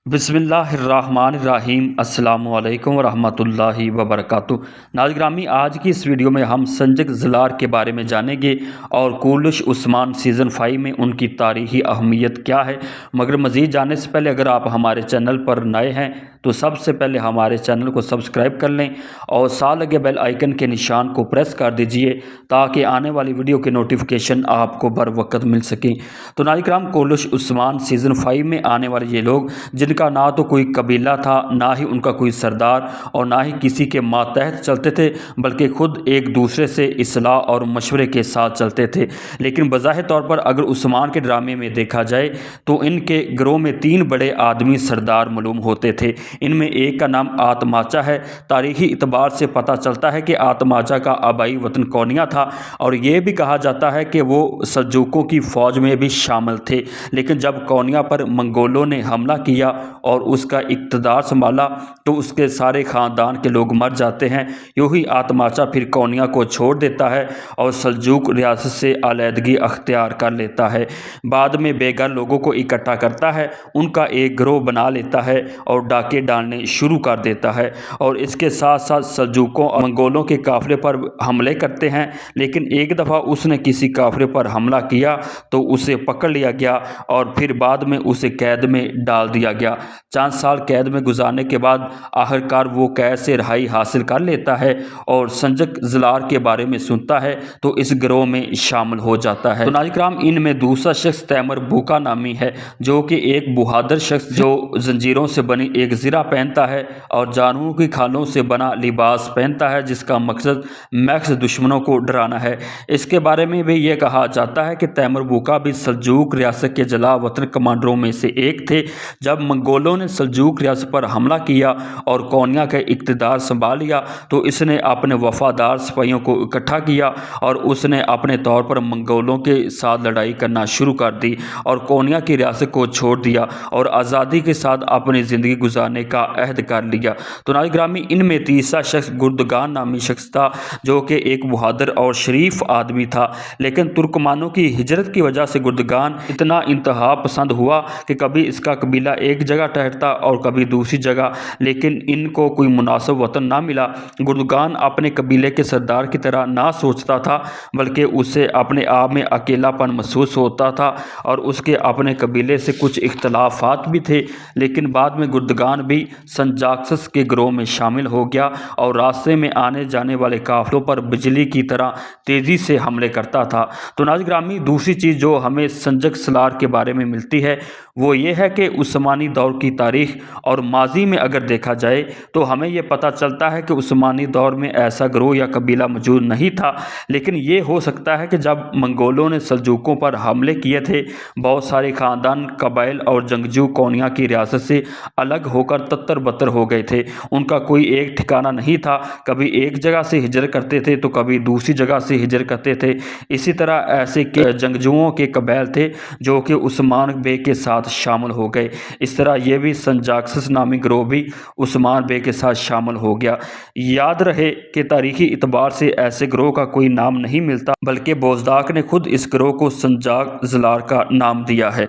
बिस्मिल्लाहिर्रहमानिर्रहीम। अस्सलाम वालेकुम वरहमतुल्लाहि वबरकातुह। नाज़रीन ग्रामी, आज की इस वीडियो में हम संजक ज़लार के बारे में जानेंगे और कुलुश उस्मान सीज़न 5 में उनकी तारीख़ी अहमियत क्या है। मगर मज़ीद जानने से पहले अगर आप हमारे चैनल पर नए हैं तो सबसे पहले हमारे चैनल को सब्सक्राइब कर लें और साथ लगे बेल आइकन के निशान को प्रेस कर दीजिए ताकि आने वाली वीडियो के नोटिफिकेशन आपको बर वक्त मिल सकें। तो नाज़रीन किराम, कुलुश उस्मान सीज़न 5 में आने वाले ये लोग जिनका ना तो कोई कबीला था, ना ही उनका कोई सरदार और ना ही किसी के मातहत चलते थे, बल्कि खुद एक दूसरे से इस्लाह और मशवरे के साथ चलते थे। लेकिन बज़ाहिर तौर पर अगर उस्मान के ड्रामे में देखा जाए तो इनके गिरोह में 3 बड़े आदमी सरदार मालूम होते थे। इनमें एक का नाम आतमाचा है। तारीखी इतबार से पता चलता है कि आतमाचा का आबाई वतन कोनिया था और ये भी कहा जाता है कि वो सल्जूकों की फ़ौज में भी शामिल थे। लेकिन जब कोनिया पर मंगोलों ने हमला किया और उसका इक़्तिदार संभाला तो उसके सारे ख़ानदान के लोग मर जाते हैं। यूँ ही आतमाचा फिर कोनिया को छोड़ देता है और सल्जूक रियासत से अलहदगी अख्तियार कर लेता है। बाद में बेघर लोगों को इकट्ठा करता है, उनका एक गिरोह बना लेता है और डाके डालने शुरू कर देता है और इसके साथ साथ सल्जूकों और मंगोलों के काफ़िले पर हमले करते हैं। लेकिन एक दफ़ा उसने किसी काफ़िले पर हमला किया तो उसे पकड़ लिया गया और फिर बाद में उसे कैद में डाल दिया गया। चंद साल कैद में गुजारने के बाद आखिरकार वो कैद से रिहाई हासिल कर लेता है और संजक ज़लार के बारे में सुनता है तो इस गिरोह में शामिल हो जाता है। तो नाज़रीन किराम, इनमें दूसरा शख्स तैमूर बुका नामी है, जो कि एक बहादुर शख्स जो जंजीरों से बनी एक ज़िरा पहनता है और जानवरों की खालों से बना लिबास पहनता है, जिसका मकसद महज दुश्मनों को डराना है। इसके बारे में भी ये कहा जाता है कि तैमूर बुका भी सल्जूक रियासत के जला वतन कमांडरों में से एक थे। जब मंगोलों ने सल्जूक रियासत पर हमला किया और कोनिया का इक़्तिदार संभाल लिया तो इसने अपने वफादार सिपाहियों को इकट्ठा किया और उसने अपने तौर पर मंगोलों के साथ लड़ाई करना शुरू कर दी और कोनिया की रियासत को छोड़ दिया और आज़ादी के साथ अपनी ज़िंदगी गुजारने का अहद कर लिया। तो नाज़रीन ग्रामी, इनमें तीसरा शख्स गुर्दगान नामी शख्स था, जो कि एक बहादुर और शरीफ आदमी था। लेकिन तुर्कमानों की हिजरत की वजह से गुर्दगान इतना इंतहा पसंद हुआ कि कभी इसका कबीला एक जगह ठहरता और कभी दूसरी जगह, लेकिन इनको कोई मुनासिब वतन ना मिला। गुर्दगान अपने कबीले के सरदार की तरह ना सोचता था, बल्कि उसे अपने आप में अकेलापन महसूस होता था और उसके अपने कबीले से कुछ इख्तलाफात भी थे। लेकिन बाद में गुर्दगान भी संजाक्सस के गिरोह में शामिल हो गया और रास्ते में आने जाने वाले काफिलों पर बिजली की तरह तेज़ी से हमले करता था। तो नाज़रीन ग्रामी, दूसरी चीज़ जो हमें संजक ज़लार के बारे में मिलती है वो ये है कि उस्मानी दौर की तारीख़ और माजी में अगर देखा जाए तो हमें ये पता चलता है कि उस्मानी दौर में ऐसा गिरोह या कबीला मौजूद नहीं था। लेकिन ये हो सकता है कि जब मंगोलों ने सल्जूकों पर हमले किए थे, बहुत सारे ख़ानदान, कबाइल और जंगजू कोनिया की रियासत से अलग होकर तत्तर बत्तर हो गए थे। उनका कोई एक ठिकाना नहीं था, कभी एक जगह से हिजरत करते थे तो कभी दूसरी जगह से हिजरत करते थे। इसी तरह ऐसे जंगजुओं के कबाइल थे जो कि उस्मान बे के साथ शामिल हो गए। इस तरह ये भी संजाक्सस नामी गिरोह भी उस्मान बे के साथ शामिल हो गया। याद रहे कि तारीखी इतबार से ऐसे गिरोह का कोई नाम नहीं मिलता, बल्कि बोज़दाक ने खुद इस गिरोह को संजक ज़लार का नाम दिया है।